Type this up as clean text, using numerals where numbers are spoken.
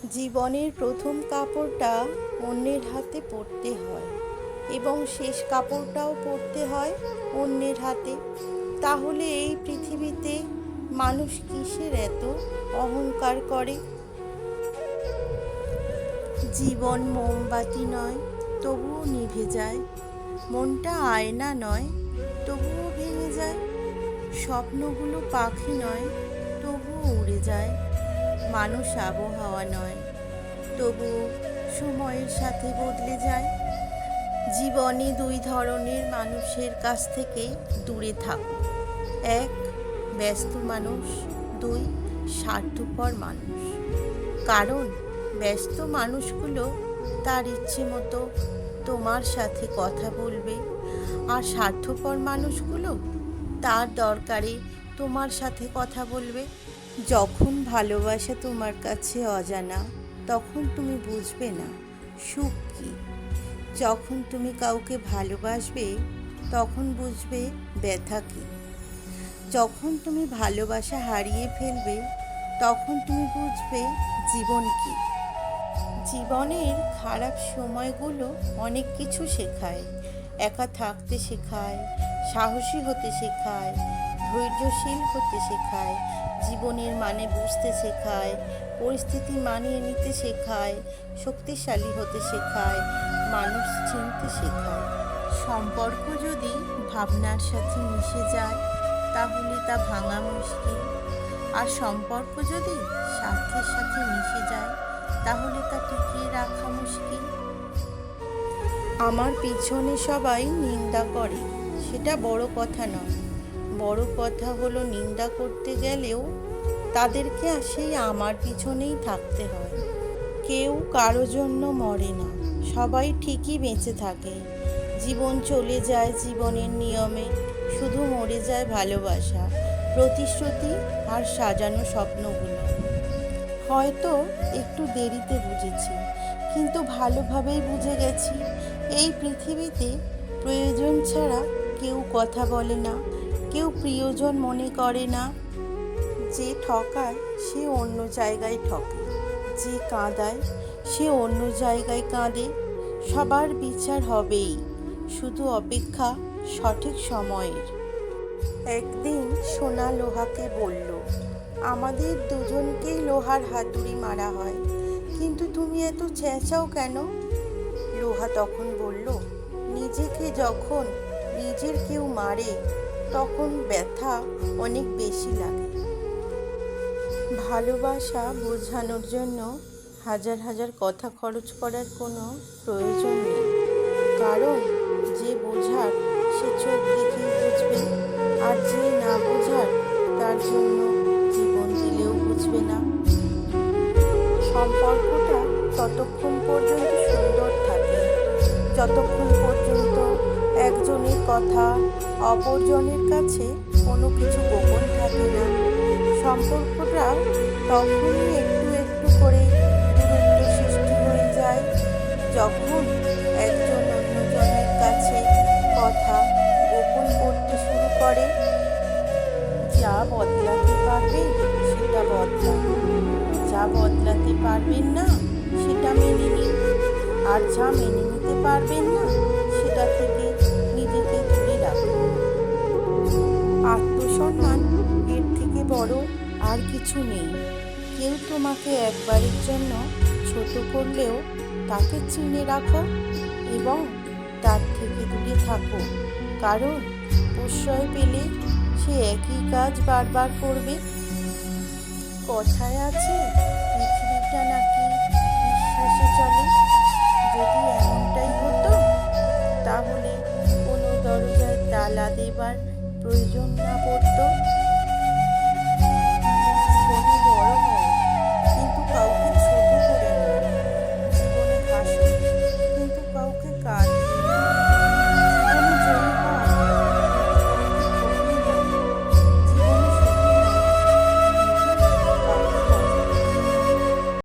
জীবনের প্রথম কাপড়টা অন্যের হাতে পরতে হয় এবং শেষ কাপড়টাও পরতে হয় অন্যের হাতে। তাহলে এই পৃথিবীতে মানুষ কিসের এত অহংকার করে? জীবন মোমবাতি নয়, তবুও নিভে যায়। মনটা আয়না নয়, তবুও ভেঙে যায়। স্বপ্নগুলো পাখি নয়, তবুও উড়ে যায়। মানুষ আবহাওয়া নয়, তবুও সময়ের সাথে বদলে যায়। জীবনে দুই ধরনের মানুষের কাছ থেকে দূরে থাকো। এক, ব্যস্ত মানুষ। দুই, স্বার্থপর মানুষ। কারণ ব্যস্ত মানুষগুলো তার ইচ্ছে মতো তোমার সাথে কথা বলবে, আর স্বার্থপর মানুষগুলো তার দরকারে তোমার সাথে কথা বলবে। যখন ভালোবাসা তোমার কাছে অজানা, তখন তুমি বুঝবে না সুখ কী। যখন তুমি কাউকে ভালোবাসবে, তখন বুঝবে ব্যথা কী। যখন তুমি ভালোবাসা হারিয়ে ফেলবে, তখন তুমি বুঝবে জীবন কী। জীবনের খারাপ সময়গুলো অনেক কিছু শেখায়। একা থাকতে শেখায়, সাহসী হতে শেখায়, ধৈর্যশীল হতে শেখায়, জীবনের মানে বুঝতে শেখায়, পরিস্থিতি মানিয়ে নিতে শেখায়, শক্তিশালী হতে শেখায়, মানুষ চিনতে শেখায়। সম্পর্ক যদি ভাবনার সাথে মিশে যায়, তাহলে তা ভাঙা মুশকিল। আর সম্পর্ক যদি স্বার্থের সাথে মিশে যায়, তাহলে তা টিকিয়ে রাখা মুশকিল। আমার পিছনে সবাই নিন্দা করে, সেটা বড় কথা নয়। বড় কথা হলো নিন্দা করতে গেলেও তাদেরকে সেই আমার পিছনেই থাকতে হয়। কেউ কারো জন্য মরে না, সবাই ঠিকই বেঁচে থাকে। জীবন চলে যায় জীবনের নিয়মে, শুধু মরে যায় ভালোবাসা, প্রতিশ্রুতি আর সাজানো স্বপ্নগুলো। হয়তো একটু দেরিতে বুঝেছি, কিন্তু ভালোভাবেই বুঝে গেছি। এই পৃথিবীতে প্রয়োজন ছাড়া কেউ কথা বলে না, কেউ প্রিয়জন মনে করে না। যে ঠকায় সে অন্য জায়গায় ঠকে, যে কাঁদায় সে অন্য জায়গায় কাঁদে। সবার বিচার হবেই, শুধু অপেক্ষা সঠিক সময়ের। একদিন সোনা লোহাকে বলল, আমাদের দুজনকেই লোহার হাতুড়ি মারা হয়, কিন্তু তুমি এত চেঁচাও কেন? লোহা তখন বলল, নিজেকে যখন নিজের কেউ মারে, তখন ব্যথা অনেক বেশি লাগে। ভালোবাসা বোঝানোর জন্য হাজার হাজার কথা খরচ করার কোনো প্রয়োজন নেই। কারণ যে বোঝার সে চোখ দেখেই বুঝবে, আর যে না বোঝার তার জন্য জীবন দিলেও বুঝবে না। সম্পর্কটা ততক্ষণ পর্যন্ত সুন্দর থাকে, যতক্ষণ পর্যন্ত একজনের কথা অপরজনের কাছে কোনো কিছু গোপন থাকে না। সম্পর্কটা তখনই একটু একটু করে দূরত্ব সৃষ্টি হয়ে যায়, যখন একজন অন্যজনের কাছে কথা গোপন করতে শুরু করে। যা বদলাতে পারবে সেটা বদলান, যা বদলাতে পারবেন না সেটা মেনে নিন, আর যা মেনে নিতে পারবেন না সেটা থেকে নিজেকে দূরে রাখুন। আত্মসম্মান এর থেকে বড় আর কিছু নেই। কেউ তোমাকে একবারের জন্য ছোট করলেও তাকে চিনে রাখো এবং তার থেকে দূরে থাকো। কারণ প্রশ্রয় পেলে সে একই কাজ বারবার করবে। কথায় আছে, পৃথিবীটা নাকি বিশ্বাসে চলে। যদি এমনটাই হতো, তাহলে কোনো দরজায় তালা দেবার প্রয়োজন না পড়তো।